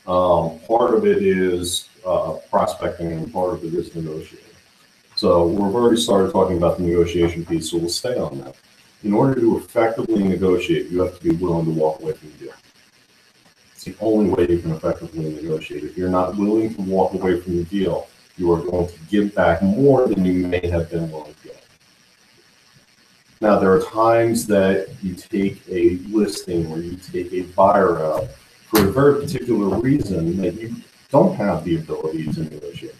Part of it is prospecting, and part of it is negotiating. So we've already started talking about the negotiation piece, so we'll stay on that. In order to effectively negotiate, you have to be willing to walk away from the deal. It's the only way you can effectively negotiate. If you're not willing to walk away from the deal, you are going to give back more than you may have been willing to get. Now, there are times that you take a listing or you take a buyer out for a very particular reason that you don't have the ability to negotiate.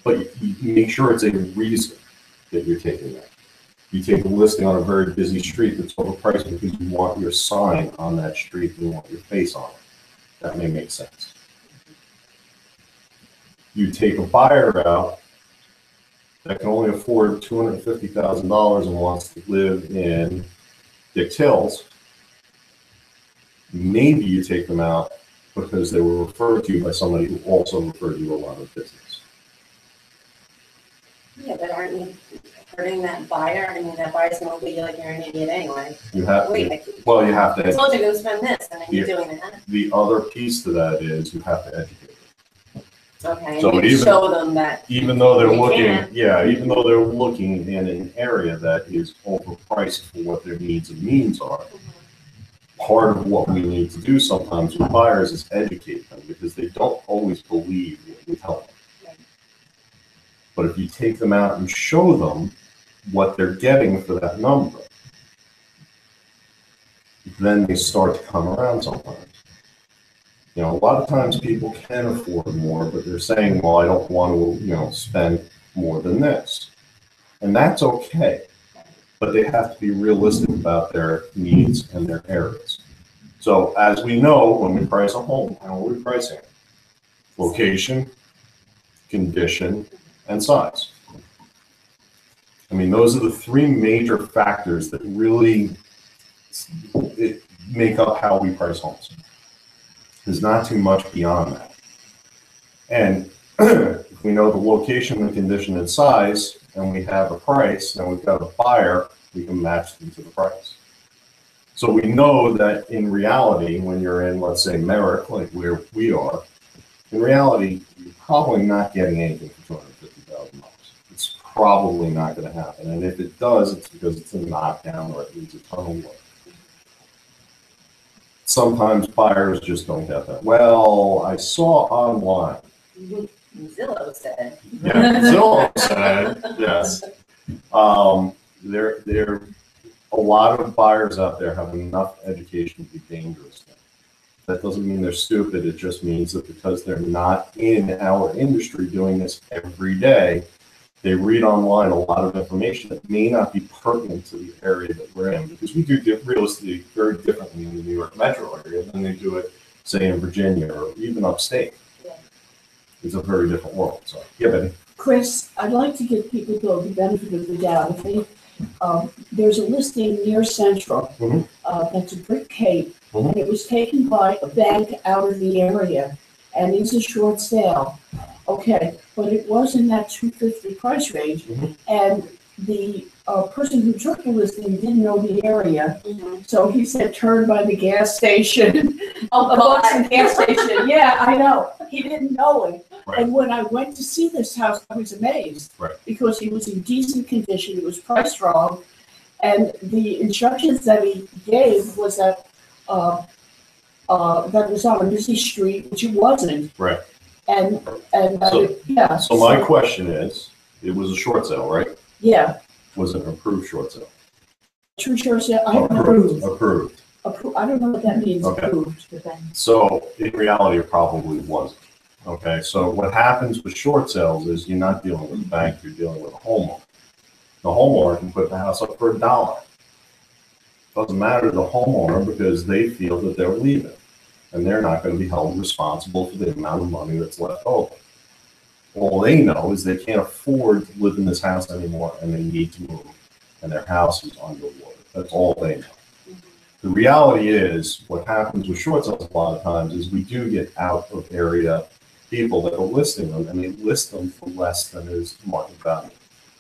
But you make sure it's a reason that you're taking that. You take a listing on a very busy street that's overpriced because you want your sign on that street and you want your face on it. That may make sense. You take a buyer out that can only afford $250,000 and wants to live in Dix Hills. Maybe you take them out because they were referred to you by somebody who also referred you a lot of business. Yeah, but aren't you hurting that buyer? I mean, that buyer's going to look at you like you're an idiot anyway. You have Wait, well, you have to. I told you to go spend this, and then you're doing that. The other piece to that is you have to educate them. Okay, So and you show them that even though they're looking, can't. even though they're looking in an area that is overpriced for what their needs and means are, part of what we need to do sometimes with buyers is educate them because they don't always believe what we tell them. But if you take them out and show them what they're getting for that number, then they start to come around sometimes. You know, a lot of times people can afford more, but they're saying, well, I don't want to, spend more than this. And that's okay. But they have to be realistic about their needs and their areas. So as we know, when we price a home, how are we pricing it? Location, condition, and size. I mean, those are the three major factors that really make up how we price homes. There's not too much beyond that. And if we know the location, the condition, and size, and we have a price, and we've got a buyer, we can match them to the price. So we know that in reality, when you're in, let's say, Merrick, like where we are, in reality, you're probably not getting anything for $250,000. It's probably not going to happen. And if it does, it's because it's a knockdown or it needs a ton of work. Sometimes buyers just don't get that. Well, I saw online. Zillow said. Yeah, Zillow said, yes. There, a lot of buyers out there have enough education to be dangerous. That doesn't mean they're stupid. It just means that because they're not in our industry doing this every day, they read online a lot of information that may not be pertinent to the area that we're in, because we do real estate very differently in the New York metro area than they do it, say, in Virginia or even upstate. Yeah. It's a very different world. So, yeah, Betty. Chris, I'd like to give people the benefit of the doubt. There's a listing near Central that's a brick cape, and it was taken by a bank out of the area, and it's a short sale. Okay, but it was in that $250 price range, and the person who took the listing didn't know the area, so he said turn by the gas station. Oh, the gas station. Yeah, I know. He didn't know it. Right. And when I went to see this house, I was amazed because it was in decent condition. It was priced wrong, and the instructions that he gave was that that was on a busy street, which it wasn't. Right. And yeah. So my question is, it was a short sale, right? Yeah. Was it an approved short sale? True short sale. Approved. I don't know what that means. Okay. Approved. So in reality, it probably wasn't. Okay. So what happens with short sales is you're not dealing with a bank, you're dealing with a homeowner. The homeowner can put the house up for $1. Doesn't matter to the homeowner because they feel that they're leaving, and they're not going to be held responsible for the amount of money that's left over. All they know is they can't afford to live in this house anymore, and they need to move, and their house is underwater. That's all they know. The reality is, what happens with short sales a lot of times is we do get out of area people that are listing them, and they list them for less than is market value.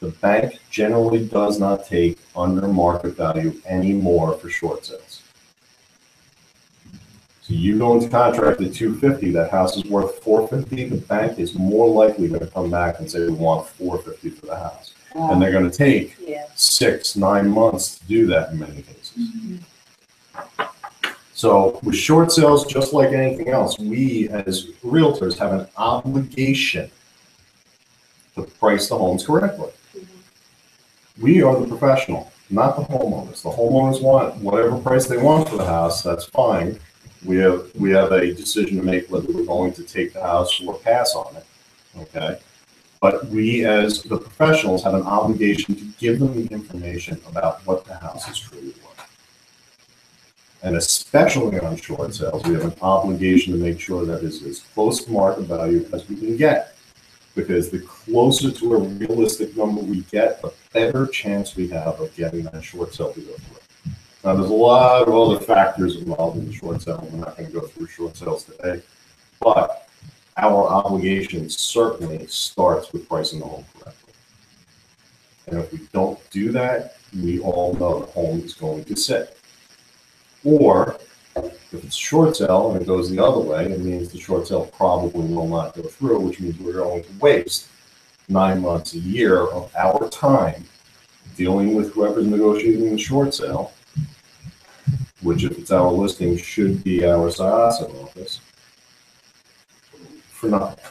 The bank generally does not take under market value anymore for short sales. So you go into contract at 250, that house is worth 450, the bank is more likely going to come back and say, we want 450 for the house. And they're going to take Yeah. 6-9 months to do that in many cases. So with short sales, just like anything else, we as realtors have an obligation to price the homes correctly. We are the professional, not the homeowners. The homeowners want whatever price they want for the house, that's fine. We have a decision to make whether we're going to take the house or pass on it, okay? But we as the professionals have an obligation to give them the information about what the house is truly worth. And especially on short sales, we have an obligation to make sure that it's as close to market value as we can get. Because the closer to a realistic number we get, the better chance we have of getting that short sale to go through. Now, there's a lot of other factors involved in the short sale. We're not going to go through short sales today. But our obligation certainly starts with pricing the home correctly. And if we don't do that, we all know the home is going to sit. Or if it's short sale and it goes the other way, it means the short sale probably will not go through, which means we're going to waste 9 months, a year of our time dealing with whoever's negotiating the short sale, which if it's our listing should be our Syosset office, for nothing.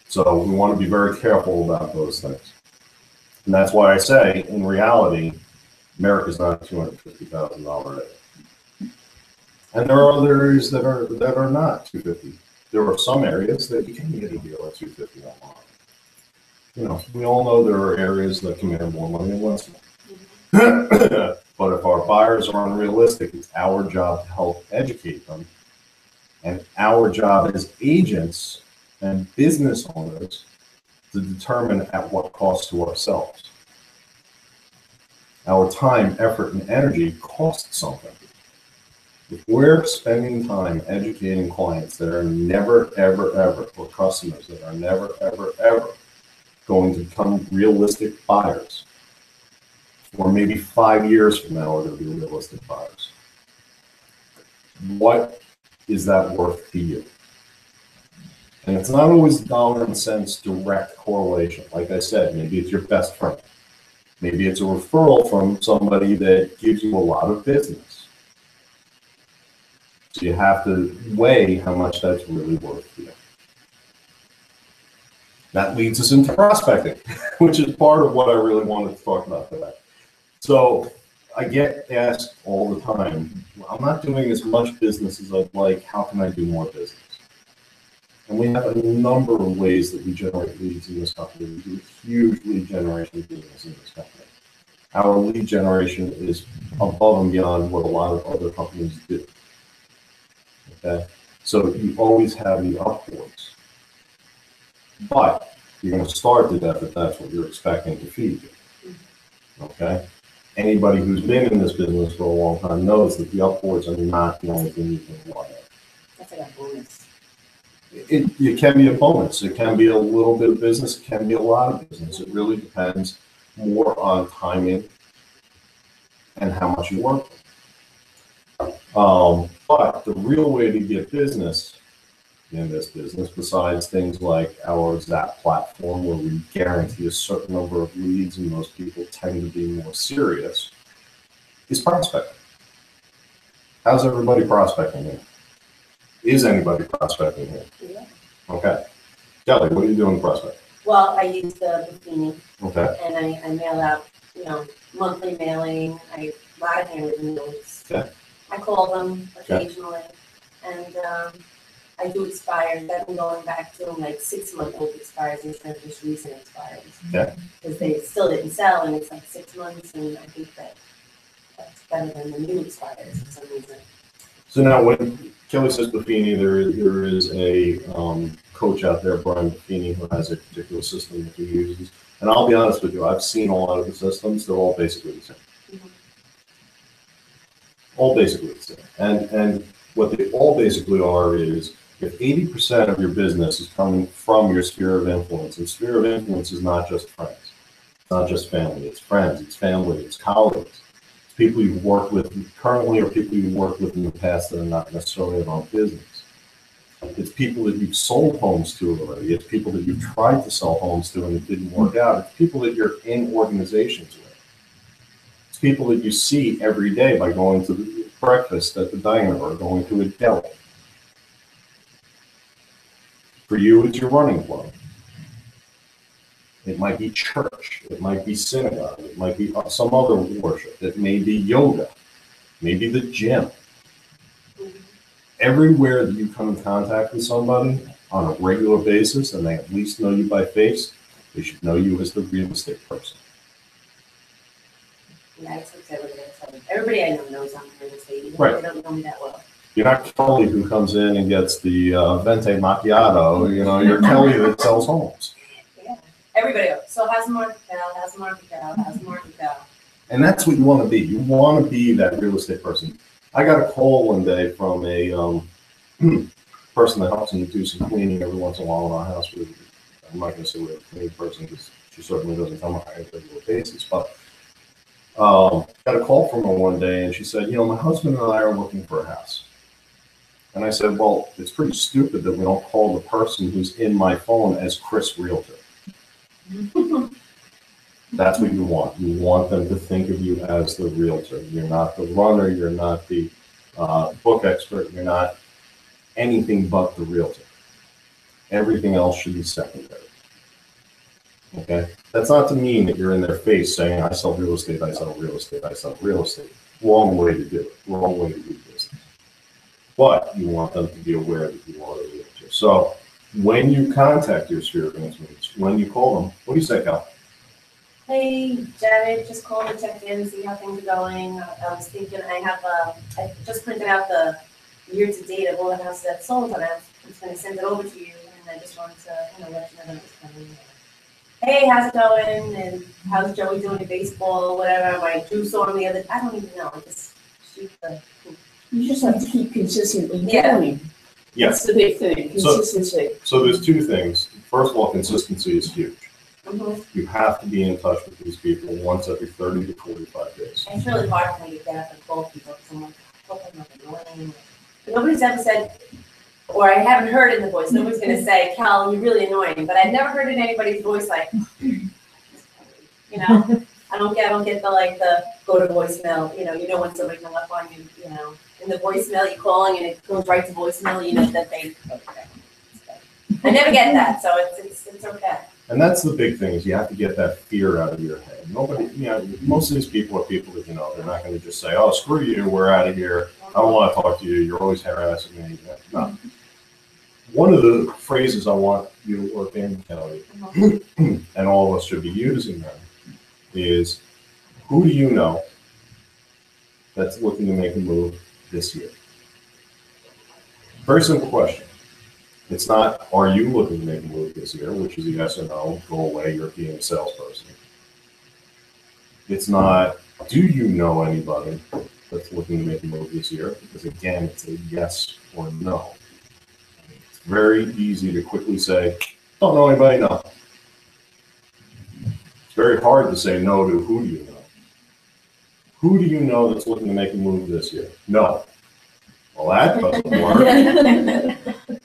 So we want to be very careful about those things. And that's why I say, in reality, America's not a $250,000 area. And there are other areas that are not 250. There are some areas that you can get a deal at 250 online. You know, we all know there are areas that command more money than less money. But if our buyers are unrealistic, it's our job to help educate them. And our job as agents and business owners to determine at what cost to ourselves. Our time, effort, and energy costs something. If we're spending time educating clients that are never, ever, ever, or customers that are never, ever, ever going to become realistic buyers, or maybe 5 years from now are going to be realistic buyers, what is that worth to you? And it's not always dollar and cents direct correlation. Like I said, maybe it's your best friend. Maybe it's a referral from somebody that gives you a lot of business. So you have to weigh how much that's really worth to you. That leads us into prospecting, which is part of what I really wanted to talk about today. So I get asked all the time, I'm not doing as much business as I'd like, how can I do more business? And we have a number of ways that we generate leads in this company. We do a huge lead generation business in this company. Our lead generation is above and beyond what a lot of other companies do. Okay? So you always have the upwards. But you're going to starve to death if that's what you're expecting to feed you. Okay? Anybody who's been in this business for a long time knows that the upwards are not the only thing you can rely on. That's like a bonus. It can be a bonus. It can be a little bit of business. It can be a lot of business. It really depends more on timing and how much you work. But the real way to get business in this business, besides things like our Zap platform, where we guarantee a certain number of leads and most people tend to be more serious, is prospecting. How's everybody prospecting here? Is anybody prospecting here? Yeah. Okay. Kelly, what are you doing prospecting? Well, I use the Buffini, Okay. and I mail out, monthly mailing. A lot of handwritten notes. Okay. I call them Okay. occasionally, and I do expires. I've been going back to like 6-month-old expires instead of just recent expires. Okay. Because they still didn't sell, and it's like 6 months, and I think that's better than the new expires for some reason. So now when Kelly says Buffini, there is a coach out there, Brian Buffini, who has a particular system that he uses. And I'll be honest with you, I've seen a lot of the systems. They're all basically the same. Mm-hmm. All basically the same. And what they all basically are is, if 80% of your business is coming from your sphere of influence, and sphere of influence is not just friends, it's not just family, it's friends, it's family, it's colleagues, it's people you've worked with currently or people you've worked with in the past that are not necessarily about business. It's people that you've sold homes to already. It's people that you've tried to sell homes to and it didn't work out. It's people that you're in organizations with. It's people that you see every day by going to the breakfast at the diner or going to a deli. For you, it's your running club. It might be church. It might be synagogue. It might be some other worship. It may be yoga. Maybe the gym. Everywhere that you come in contact with somebody on a regular basis and they at least know you by face, they should know you as the real estate person. Yeah, it's what everybody I know knows I'm real estate, even Right. if they don't know me that well. You're not Kelly who comes in and gets the venti macchiato. You know, you're Kelly that sells homes. Yeah, everybody else. So how's Market Cal? How's Market Cal? How's Market Cal? And that's what you want to be. You want to be that real estate person. I got a call one day from a person that helps me do some cleaning every once in a while in our house. I'm not going to say we're a cleaning person because she certainly doesn't come on a regular basis. But got a call from her one day and she said, you know, my husband and I are looking for a house. And I said, well, it's pretty stupid that we don't call the person who's in my phone as Chris Realtor. That's what you want. You want them to think of you as the realtor. You're not the runner. You're not the book expert. You're not anything but the realtor. Everything else should be secondary. Okay? That's not to mean that you're in their face saying, I sell real estate, I sell real estate, I sell real estate. Wrong way to do it. Wrong way to do business. But you want them to be aware that you are a realtor. So when you contact your sphere of influence, when you call them, what do you say, Cal? Hey, Jared, just called to check in, see how things are going. I was thinking I just printed out the year to date of all the houses that sold, and I'm just going to send it over to you. And I just wanted to, let you know that it's coming. Hey, how's it going? And how's Joey doing in baseball? Whatever. My Drew saw him the other. I don't even know. I just shoot the. You just have to keep consistently Yeah. going. Yes. That's the big thing, consistency. So there's two things. First of all, consistency is huge. Mm-hmm. You have to be in touch with these people once every 30 to 45 days. It's really hard for me to get up and call people because I'm like, I hope I'm not annoying. But nobody's ever said, or I haven't heard in the voice, nobody's going to say, Cal, you're really annoying. But I've never heard in anybody's voice like, I don't get the go to voicemail, when somebody hung up on you, in the voicemail, you're calling and it goes right to voicemail, that they, okay. I never get that, so it's okay. And that's the big thing is you have to get that fear out of your head. Nobody, most of these people are people that, they're not going to just say, oh, screw you, we're out of here. I don't want to talk to you. You're always harassing me. No. One of the phrases I want you to work in, Kelly, and all of us should be using them, is who do you know that's looking to make a move this year? Very simple question. It's not, are you looking to make a move this year, which is a yes or no, go away, you're being a salesperson. It's not, do you know anybody that's looking to make a move this year? Because again, it's a yes or no. It's very easy to quickly say, don't know anybody, no. It's very hard to say no to who do you know. Who do you know that's looking to make a move this year? No. Well, that doesn't work.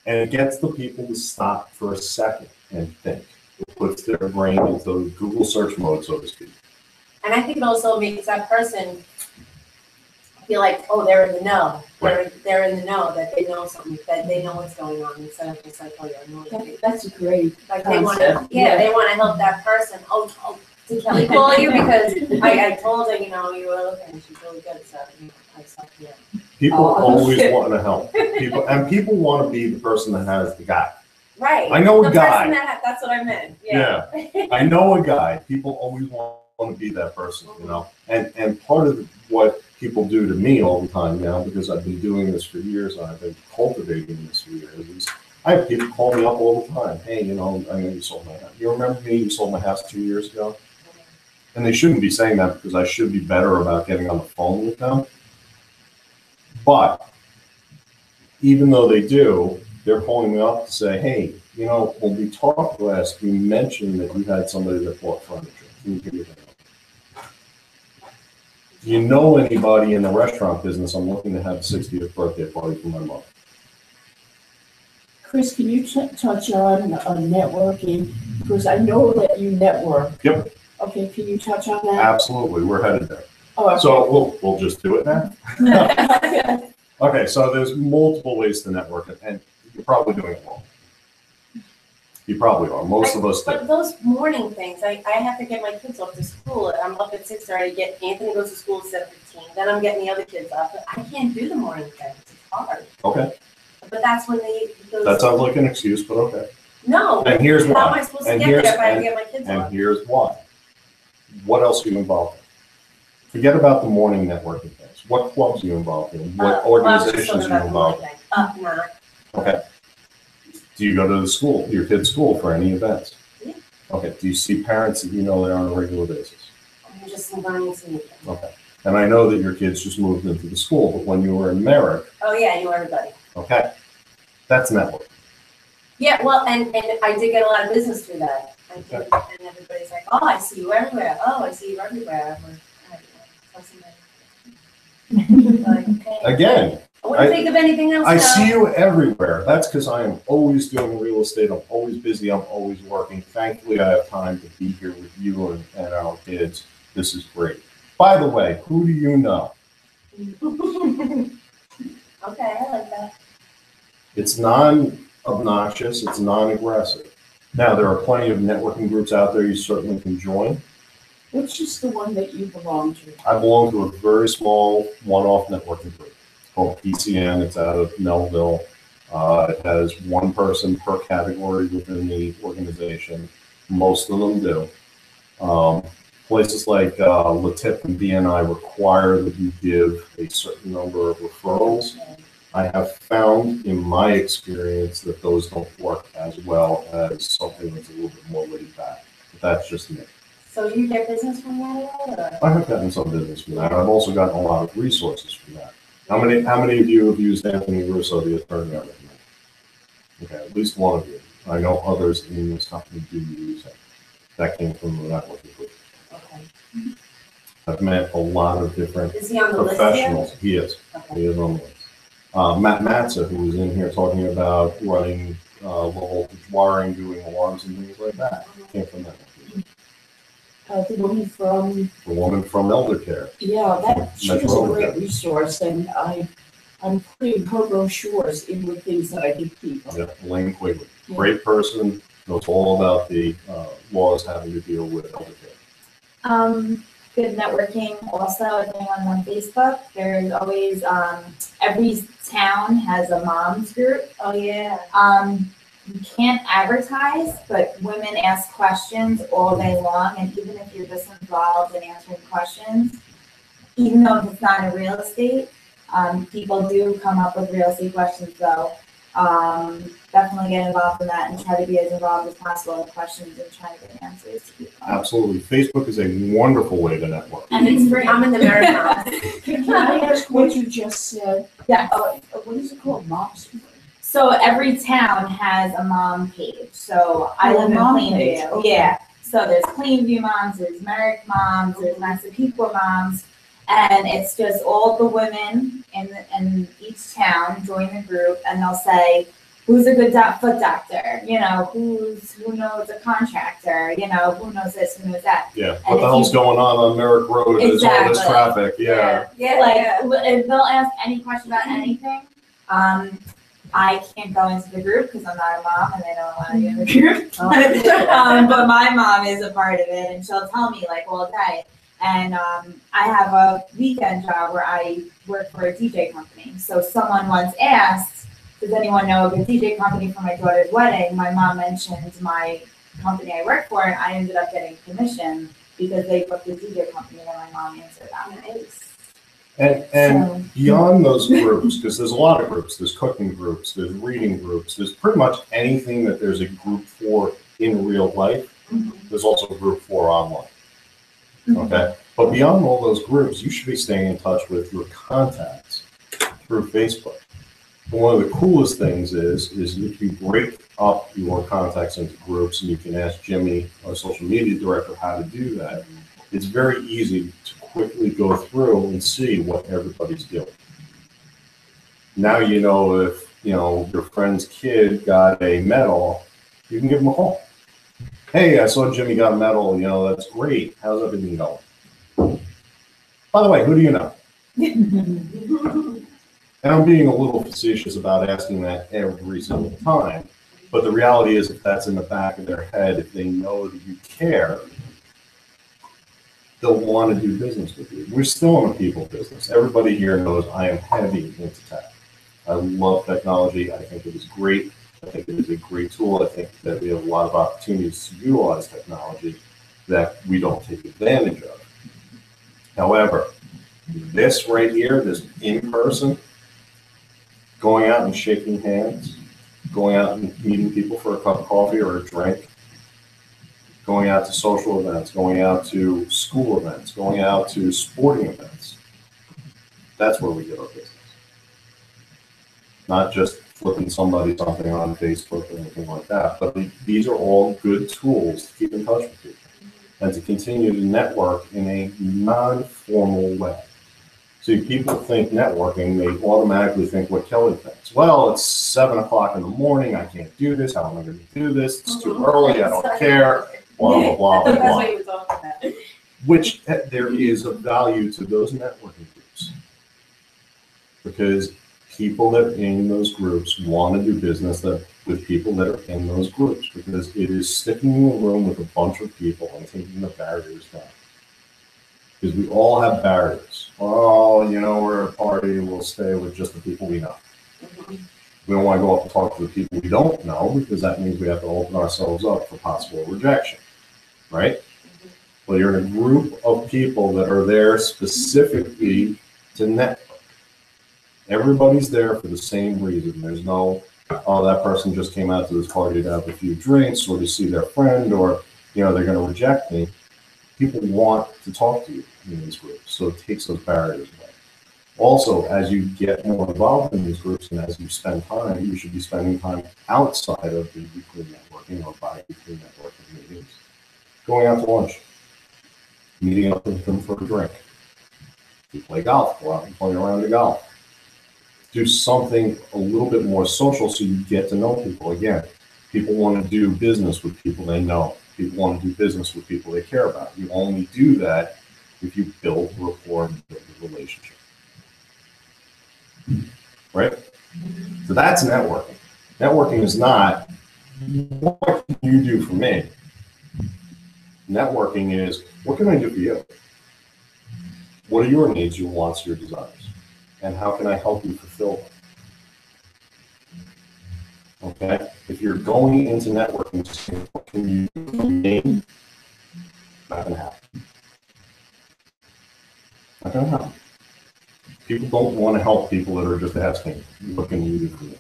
And it gets the people to stop for a second and think. It puts their brain into Google search mode, so to speak. And I think it also makes that person feel like, oh, they're in the know. They're in the know, that they know something, that they know what's going on, instead of just like, oh, yeah, no. That's a great Like they want to, concept. they want to help that person. Oh, did Kelly call you? Because I told her, you were looking, and she's really good, so I stopped here. People Oh, always shit. want to help. People want to be the person that has the guy. Right. I know a The guy. person that's what I meant. Yeah. I know a guy. People always want to be that person, And part of what people do to me all the time now, because I've been doing this for years, and I've been cultivating this for years, is I have people call me up all the time. Hey, I know you sold my house. You remember me? You sold my house 2 years ago. And they shouldn't be saying that because I should be better about getting on the phone with them. But even though they do, they're calling me up to say, hey, when we talked last, we mentioned that you had somebody that bought furniture. Can you give me that? you know anybody in the restaurant business, I'm looking to have a 60th birthday party for my mom. Chris, can you touch on networking? Because I know that you network. Yep. Okay, can you touch on that? Absolutely, we're headed there. Oh, okay. So we'll just do it now. Okay. Okay, so there's multiple ways to network, and you're probably doing it wrong. You probably are. Most of us do. But those morning things, I have to get my kids off to school. I'm up at 6:30, get Anthony goes to school at 7:15, then I'm getting the other kids up. But I can't do the morning things, it's hard. Okay, But that's when that sounds like an excuse, but okay. No, And here's how am why. I supposed to And get there here's- if I have to get my kids And up? here's why. What else are you involved in? Forget about the morning networking things. What clubs are you involved in? What organizations are you involved in? Not. Okay. Do you go to the school, your kid's school for any events? Yeah. Okay. Do you see parents that you know there on a regular basis? I'm just learning to meet them. Okay. And I know that your kids just moved into the school, but when you were in Merrick, Oh, yeah, I knew everybody. okay, that's networking. Yeah, well, and I did get a lot of business through that. I did, Okay. and everybody's like, oh, I see you everywhere. Oh, I see you everywhere. I'm like, all right, like, okay. Again, I wouldn't think of anything else. I now. see you everywhere. That's because I am always doing real estate. I'm always busy. I'm always working. Thankfully, I have time to be here with you and our kids. This is great. By the way, who do you know? Okay, I like that. It's non-obnoxious. It's non-aggressive. Now, there are plenty of networking groups out there you certainly can join. Which is the one that you belong to? I belong to a very small one-off networking group called PCN. It's out of Melville. It has one person per category within the organization. Most of them do. Places like LaTip and BNI require that you give a certain number of referrals. I have found in my experience that those don't work as well as something that's a little bit more laid back. But that's just me. So you get business from that at all, or? I have gotten some business from that. I've also gotten a lot of resources from that. How many of you have used Anthony Russo, the attorney I recommend? Okay, at least one of you. I know others in this company do use it. That came from the networking group. Okay. I've met a lot of different Is he on the list here? professionals. He is. Okay. He is on the list. Matt Matza, who was in here talking about running low voltage wiring, doing alarms and things like that, came from that. The woman from, The woman from Elder Care. yeah, that, she was Metro a great Overhead. resource, and I'm putting her brochures in with things that I give people. Yeah, Elaine Quigley. Yeah. Great person, knows all about the laws having to deal with Elder Care. Good networking also, if anyone's on Facebook, there's always, every town has a moms group. Oh, yeah. You can't advertise, but women ask questions all day long, and even if you're just involved in answering questions, even though it's not in real estate, people do come up with real estate questions, so definitely get involved in that and try to be as involved as possible in questions and try to get answers to people. Absolutely. Facebook is a wonderful way to network. And it's free. I'm in the marathon. Can I ask what you just said? Yeah. What is it called, Moms? So every town has a mom page. So I Oh, live in mom page, Plainview. okay. Yeah. So there's Plainview moms, there's Merrick moms, there's Massapequa moms, and it's just all the women in each town join the group, and they'll say, who's a good foot doctor? You know, who knows a contractor? You know, who knows this, who knows that? Yeah. And What the if hell's you- going on Merrick Road? There's all this Exactly. traffic. Yeah. Yeah, Like, yeah. if they'll ask any question about anything. I can't go into the group because I'm not a mom and they don't allow you in the group. But my mom is a part of it, and she'll tell me like all day. And I have a weekend job where I work for a DJ company. So someone once asked, does anyone know of a DJ company for my daughter's wedding? My mom mentioned my company I work for, and I ended up getting commission because they booked the DJ company and my mom answered that. Nice. And So- beyond those groups, because there's a lot of groups, there's cooking groups, there's reading groups, there's pretty much anything that there's a group for in real life, there's also a group for online. Okay? But beyond all those groups, you should be staying in touch with your contacts through Facebook. And one of the coolest things is if you break up your contacts into groups, and you can ask Jimmy, our social media director, how to do that. it's very easy to quickly go through and see what everybody's doing. Now you know if, your friend's kid got a medal, you can give them a call. Hey, I saw Jimmy got a medal, that's great. How's everything going? By the way, who do you know? And I'm being a little facetious about asking that every single time, but the reality is if that's in the back of their head, if they know that you care, they'll want to do business with you. We're still in a people business. Everybody here knows I am heavy into tech. I love technology. I think it is great. I think it is a great tool. I think that we have a lot of opportunities to utilize technology that we don't take advantage of. However, this right here, this in-person, going out and shaking hands, going out and meeting people for a cup of coffee or a drink, going out to social events, going out to school events, going out to sporting events. That's where we get our business. Not just flipping somebody something on Facebook or anything like that, but these are all good tools to keep in touch with people and to continue to network in a non-formal way. See, people think networking, they automatically think what Kelly thinks. Well, it's 7 o'clock in the morning, I can't do this, how am I going to do this? It's too early, I don't care, blah, blah, blah, blah, That's blah. what you were talking about. Which there is a value to those networking groups. Because people that are in those groups want to do business with people that are in those groups, because it is sticking in a room with a bunch of people and taking the barriers down. Because we all have barriers. Oh, we're at a party, we'll stay with just the people we know. We don't want to go up and talk to the people we don't know, because that means we have to open ourselves up for possible rejection, right? Well, you're in a group of people that are there specifically to network. Everybody's there for the same reason. There's no, oh, that person just came out to this party to have a few drinks or to see their friend, or, they're going to reject me. People want to talk to you in these groups, so it takes those barriers away. Also, as you get more involved in these groups and as you spend time, you should be spending time outside of the weekly networking or bi-weekly networking meetings. Going out to lunch, meeting up with them for a drink. You play golf, go out and play around the golf. Do something a little bit more social so you get to know people. Again, people want to do business with people they know. People want to do business with people they care about. You only do that if you build rapport and build a relationship. Right? So that's networking. Networking is not, what can you do for me? Networking is, what can I do for you? What are your needs, your wants, your desires? And how can I help you fulfill them? Okay? If you're going into networking saying, what can you do for me? Not going to happen. Not going to happen. People don't want to help people that are just asking, what can you do for me?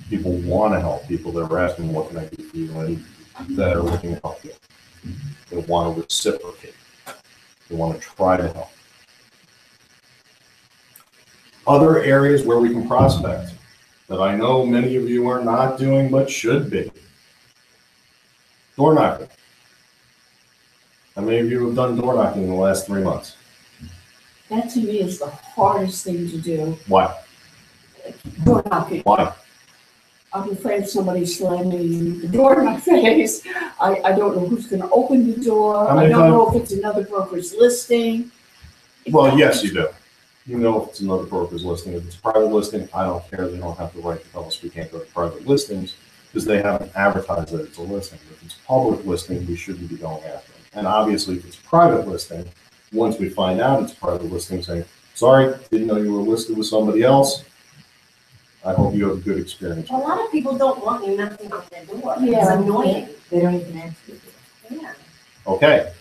People want to help people that are asking, what can I do for you? And that are looking to help you. They want to reciprocate. They want to try to help. Other areas where we can prospect that I know many of you are not doing but should be. Door knocking. How many of you have done door knocking in the last 3 months? That to me is the hardest thing to do. Why? Door knocking. Why? I'm afraid somebody's slamming the door in my face. I don't know who's going to open the door. How I many don't know if it's another broker's listing. Well, yes, you do. You know if it's another broker's listing. If it's a private listing, I don't care. They don't have the right to tell us we can't go to private listings because they haven't advertised that it's a listing. If it's a public listing, we shouldn't be going after them. And obviously, if it's a private listing, once we find out it's a private listing, saying, sorry, didn't know you were listed with somebody else. I hope you have a good experience. A lot of people don't want you knocking on their door. Yeah. It's annoying. They don't even answer. Yeah. Okay.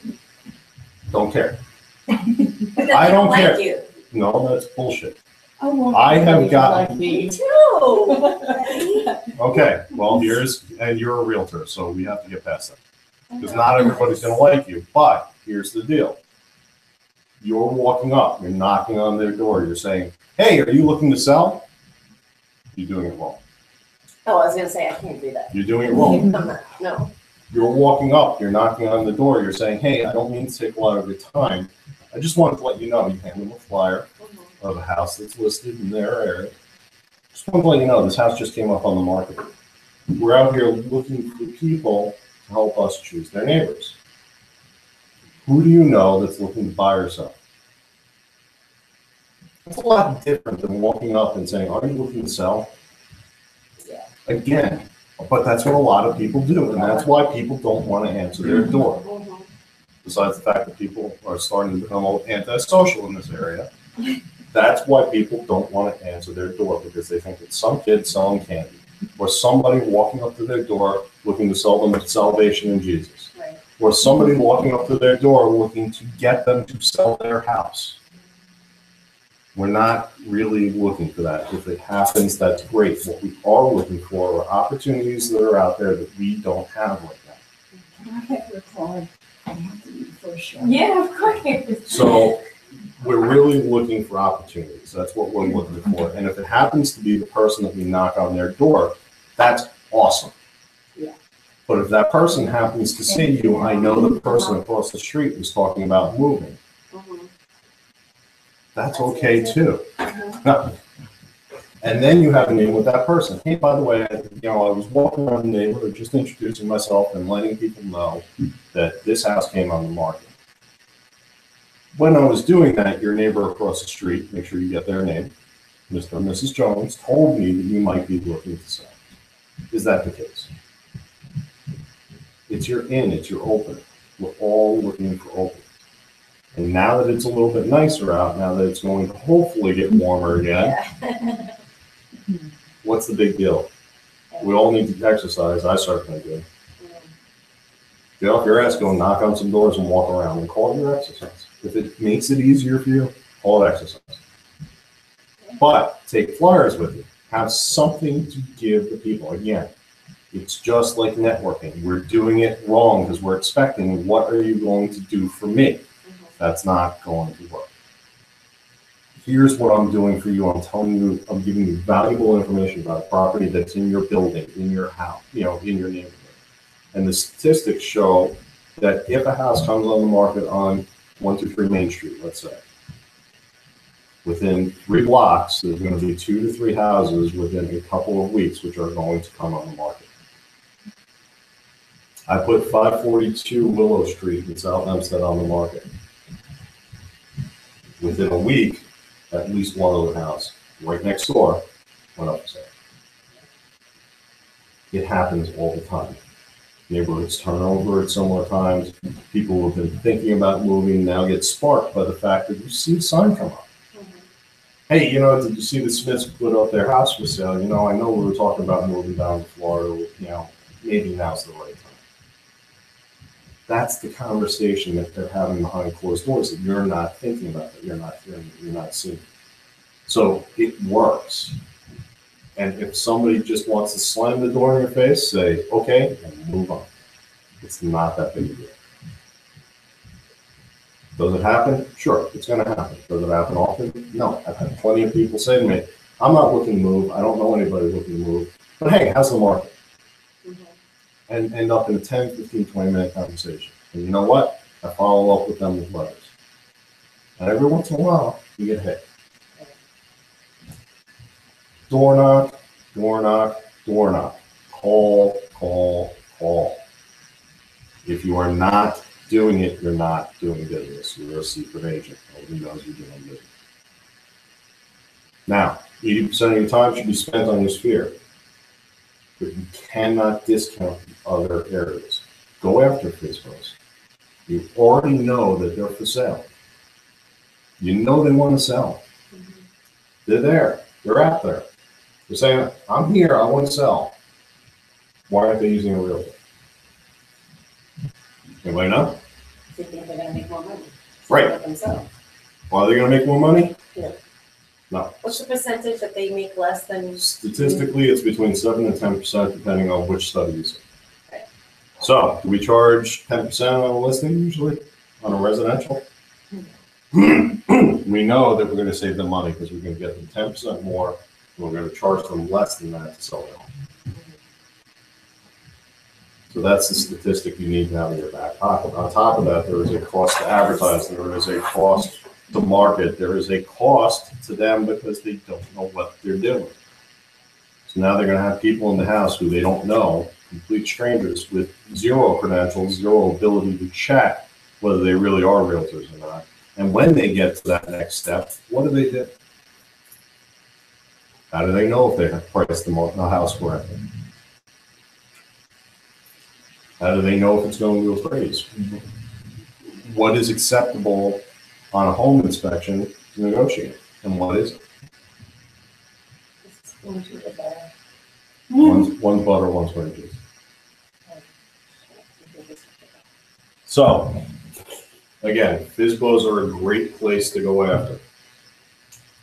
Don't care. But I don't like care. you. No, that's bullshit. I want I have somebody to got- like Me me. too. Okay, well, and you're a realtor, so we have to get past that. Because not everybody's going to like you, but here's the deal. You're walking up, you're knocking on their door, you're saying, hey, are you looking to sell? You're doing it wrong. Oh, I was gonna say, I can't do that. You're doing it wrong. I'm not, no. You're walking up, you're knocking on the door, you're saying, hey, I don't mean to take a lot of your time. I just wanted to let you know, you hand them a flyer of a house that's listed in their area. Just wanted to let you know, this house just came up on the market. We're out here looking for people to help us choose their neighbors. Who do you know that's looking to buy or sell? It's a lot different than walking up and saying, are you looking to sell? Yeah. Again, but that's what a lot of people do, and that's why people don't want to answer their door. Besides the fact that people are starting to become antisocial in this area, that's why people don't want to answer their door, because they think it's some kid selling candy, or somebody walking up to their door looking to sell them salvation in Jesus, Right. or somebody walking up to their door looking to get them to sell their house. We're not really looking for that. If it happens, that's great. What we are looking for are opportunities that are out there that we don't have right now. Can I have your card? I have to be first show. Yeah, of course. So we're really looking for opportunities. That's what we're looking for. And if it happens to be the person that we knock on their door, that's awesome. Yeah. But if that person happens to see you, I know the person across the street was talking about moving. That's okay too. And then you have a name with that person. Hey, by the way, I was walking around the neighborhood, just introducing myself and letting people know that this house came on the market. When I was doing that, your neighbor across the street, make sure you get their name, Mr. and Mrs. Jones, told me that you might be looking to sell. Is that the case? It's your in, it's your open. We're all looking for open. And now that it's a little bit nicer out, now that it's going to hopefully get warmer again, what's the big deal? We all need to exercise. I certainly do. Get off your ass, go knock on some doors and walk around and call it your exercise. If it makes it easier for you, call it exercise. But take flyers with you. Have something to give the people. Again, it's just like networking. We're doing it wrong because we're expecting, what are you going to do for me? That's not going to work. Here's what I'm doing for you. I'm telling you, I'm giving you valuable information about a property that's in your building, in your house, in your neighborhood. And the statistics show that if a house comes on the market on 123 Main Street, let's say, within 3 blocks, there's going to be 2 to 3 houses within a couple of weeks which are going to come on the market. I put 542 Willow Street in South Hempstead on the market. Within a week, at least one other house right next door went up for sale. It happens all the time. Neighborhoods turn over at similar times. People who have been thinking about moving now get sparked by the fact that you see a sign come up. Hey, did you see the Smiths put up their house for sale? I know we were talking about moving down to Florida. Maybe now's the right time. That's the conversation that they're having behind closed doors that you're not thinking about, that you're not hearing, that you're not seeing. So it works. And if somebody just wants to slam the door in your face, say, okay, and move on. It's not that big a deal. Does it happen? Sure, it's going to happen. Does it happen often? No. I've had plenty of people say to me, I'm not looking to move. I don't know anybody looking to move. But hey, how's the market? And end up in a 10, 15, 20-minute conversation. And you know what? I follow up with them with letters. And every once in a while, you get hit. Door knock, door knock, door knock. Call, call, call. If you are not doing it, you're not doing business. You're a secret agent. Nobody knows you're doing business. Now, 80% of your time should be spent on your sphere. But you cannot discount the other areas. Go after Fizbos. You already know that they're for sale. You know they want to sell. They're there. They're out there. They're saying, I'm here, I want to sell. Why aren't they using a realtor? Anybody know? They think they're gonna make more money. Right. Let them sell. Why are they going to make more money? Yeah. No. What's the percentage that they make less than? Statistically, it's between 7 and 10%, depending on which study you see. Okay. So, do we charge 10% on a listing usually on a residential? We know that we're going to save them money because we're going to get them 10% more, and we're going to charge them less than that to sell their home. So that's the statistic you need to have in your back pocket. On top of that, there is a cost to advertise, there is a cost to market, there is a cost to them because they don't know what they're doing. So now they're gonna have people in the house who they don't know, complete strangers with zero credentials, zero ability to check whether they really are realtors or not. And when they get to that next step, what do? How do they know if they have priced the house correctly? How do they know if it's going to appraise? What is acceptable on a home inspection to negotiate, and what isn't? It's going to get better. One's butter, one's cream cheese. So, again, FSBOs are a great place to go after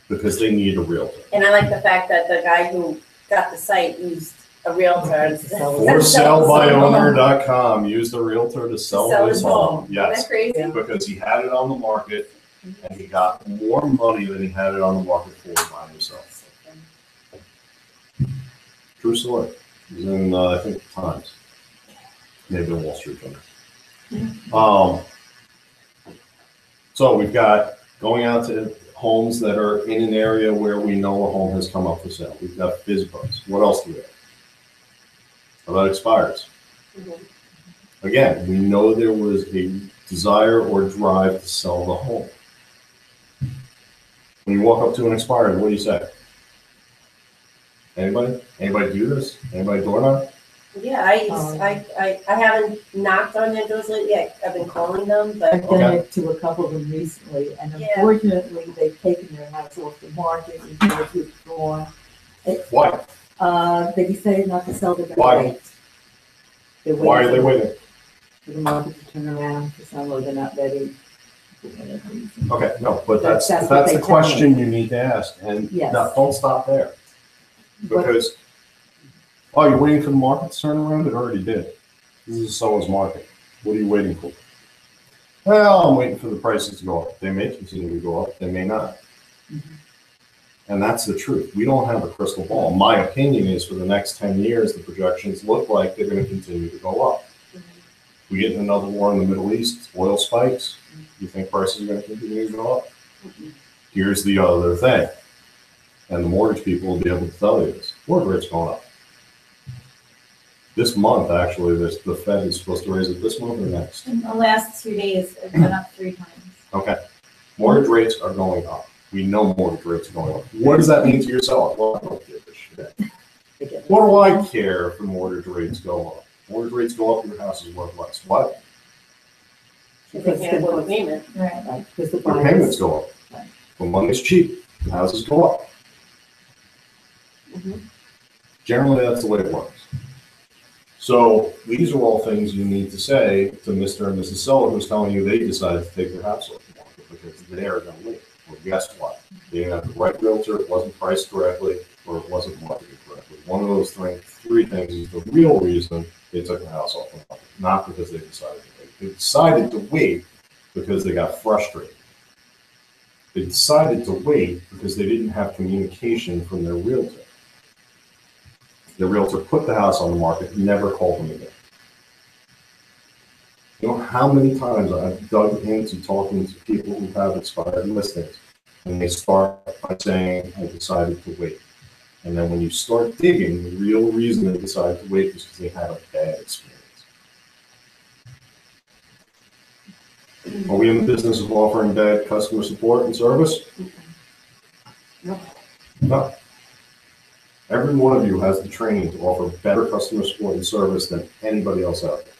because they need a realtor. And I like the fact that the guy who got the site used a realtor. ForSaleByOwner.com used a realtor to sell his home. Isn't that Yes, crazy? because he had it on the market and he got more money than he had it on the market for by himself. True story. It was in, I think, Times. Maybe the Wall Street Journal. So we've got going out to homes that are in an area where we know a home has come up for sale. We've got FSBOs. What else do we have? How about expires? Again, we know there was a desire or drive to sell the home. When you walk up to an expired, what do you say? Anybody? Anybody do this? Anybody door knock? Yeah, I haven't knocked on their doors lately. I've been calling them, but I've done it to a couple of them recently, and Yeah. unfortunately, they've taken their house off the market and they've withdrawn. Why? They decided not to sell the Why? wait. They're Why are they waiting? for the market to turn around for some, or they're not ready. for whatever reason. Okay, no, but that's That's what the they tell question you need to ask, and Yes. no, don't stop there. But Because, oh, you're waiting for the market to turn around? It already did. This is a seller's market. What are you waiting for? Well, I'm waiting for the prices to go up. They may continue to go up, they may not. And that's the truth. We don't have a crystal ball. My opinion is for the next 10 years, the projections look like they're going to continue to go up. We get in another war in the Middle East, oil spikes, you think prices are going to continue to go up? Here's the other thing, and the mortgage people will be able to tell you this. Mortgage rates going up. This month, actually, the Fed is supposed to raise it this month or next. In the last 2 days, it went up 3 times. Okay. Mortgage rates are going up. We know mortgage rates are going up. What does that mean to your seller? Well, I don't give a shit. What do I care if the mortgage rates go up? Mortgage rates go up, your house is worth less. What? if they can't afford the payment. Right. Right, because the Your payments buyers, go up. When money's cheap, houses go up. Generally, that's the way it works. So these are all things you need to say to Mr. and Mrs. Seller who's telling you they decided to take their house off the market because they're going to leave. Well, guess what? They didn't have the right realtor, it wasn't priced correctly, or it wasn't marketed correctly. One of those three things is the real reason they took the house off the market, not because they decided to wait. They decided to wait because they got frustrated. They decided to wait because they didn't have communication from their realtor. The realtor put the house on the market, never called them again. You know how many times I've dug into talking to people who have expired listings, and they start by saying, I decided to wait. And then when you start digging, the real reason they decided to wait is because they had a bad experience. Are we in the business of offering bad customer support and service? No. Every one of you has the training to offer better customer support and service than anybody else out there.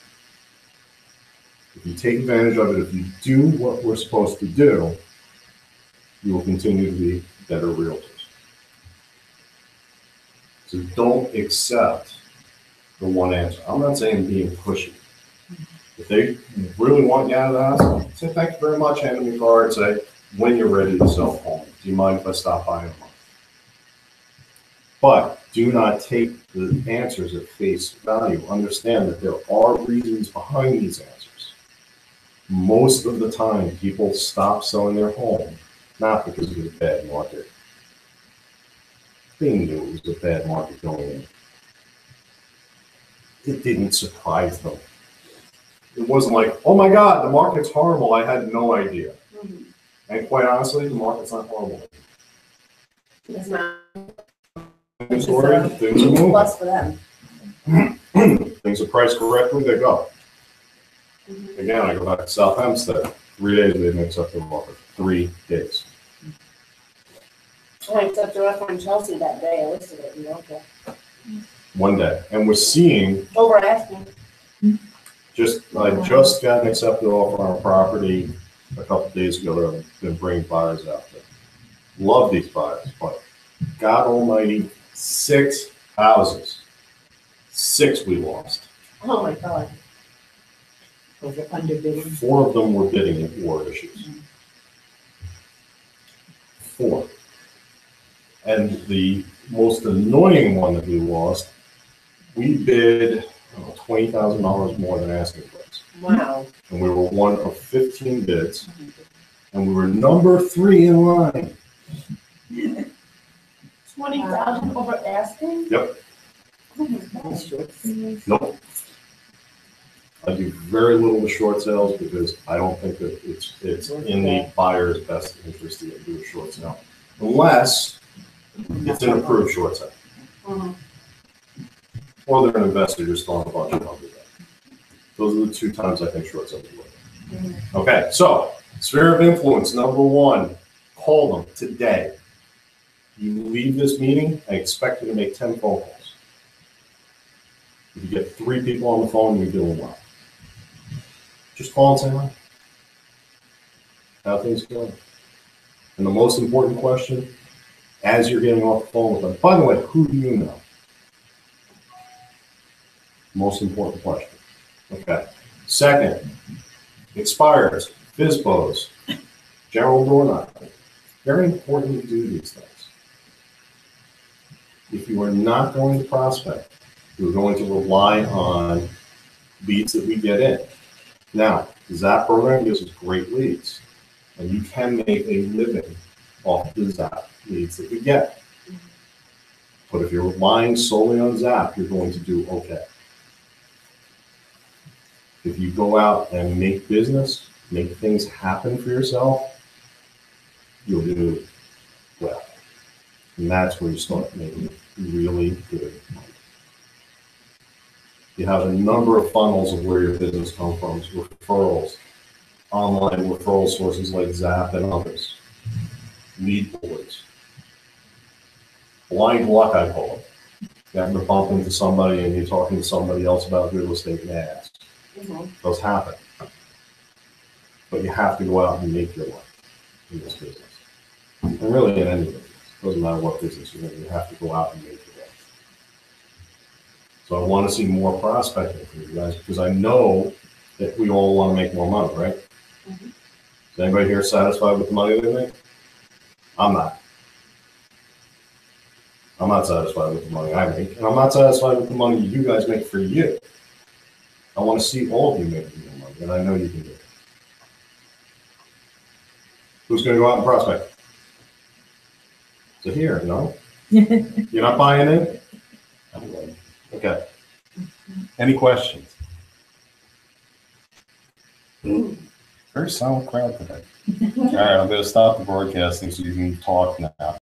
If you take advantage of it, if you do what we're supposed to do, you will continue to be better realtors. So don't accept the one answer. I'm not saying being pushy. If they really want you out of the house, say thank you very much, hand them your card, say, when you're ready to sell home, do you mind if I stop by in a month? But do not take the answers at face value. Understand that there are reasons behind these answers. Most of the time, people stop selling their home, not because of a bad market. They knew it was a bad market going in. it didn't surprise them. It wasn't like, oh my God, the market's horrible. I had no idea. Mhm. And quite honestly, the market's not horrible. It's not Things are moving. plus for them. Things are priced correctly, they go. Mhm. Again, I go back to South Hempstead. 3 days they didn't accept their offer. 3 days. I accepted an offer in Chelsea that day, I listed it, okay. 1 day. And we're seeing Over asking. I just got an accepted offer on a property a couple days ago that I've been bringing buyers out there. Love these buyers, but God almighty, 6 houses. 6 we lost. Oh my God. Was it underbidding? 4 of them were bidding at war issues. 4. And the most annoying one that we lost, we bid $20,000 more than asking price. Wow. And we were one of 15 bids, and we were number 3 in line. 20,000 over asking? Yep. Oh my God. Nope. I do very little with short sales because I don't think that it's in the buyer's best interest to do a short sale. Unless it's an approved short sale. Mhm. Or they're an investor just throwing a bunch of money at. Those are the 2 times I think short sales work. Okay, so sphere of influence, number 1, call them today. You leave this meeting, I expect you to make 10 phone calls. If you get 3 people on the phone, you're doing well. Just call and say hi. How things going? And the most important question, as you're getting off the phone with them, by the way, who do you know? Most important question. Okay. Second, expires, FISBOs, general door knocking. Very important to do these things. If you are not going to prospect, you're going to rely on leads that we get in. Now, the ZAP program gives us great leads, and you can make a living off the ZAP leads that we get. But if you're relying solely on ZAP, you're going to do okay. If you go out and make business, make things happen for yourself, you'll do well. And that's where you start making really good money. You have a number of funnels of where your business comes from, referrals, online referral sources like Zap and others, lead boards, blind luck, I call it. You happen to bump into somebody and you're talking to somebody else about real estate and ads. Mhm. Those happen. But you have to go out and make your life in this business. And really in any business. Doesn't matter what business you're in, you have to go out and make your life. So I want to see more prospecting from you guys because I know that we all want to make more money, right? Mhm. Is anybody here satisfied with the money they make? I'm not. I'm not satisfied with the money I make, and I'm not satisfied with the money you guys make for you. I want to see all of you making more money, and I know you can do it. Who's going to go out and prospect? So here, no? You're not buying in? Okay. Any questions? Very silent crowd today. All right, I'm going to stop the broadcasting so you can talk now.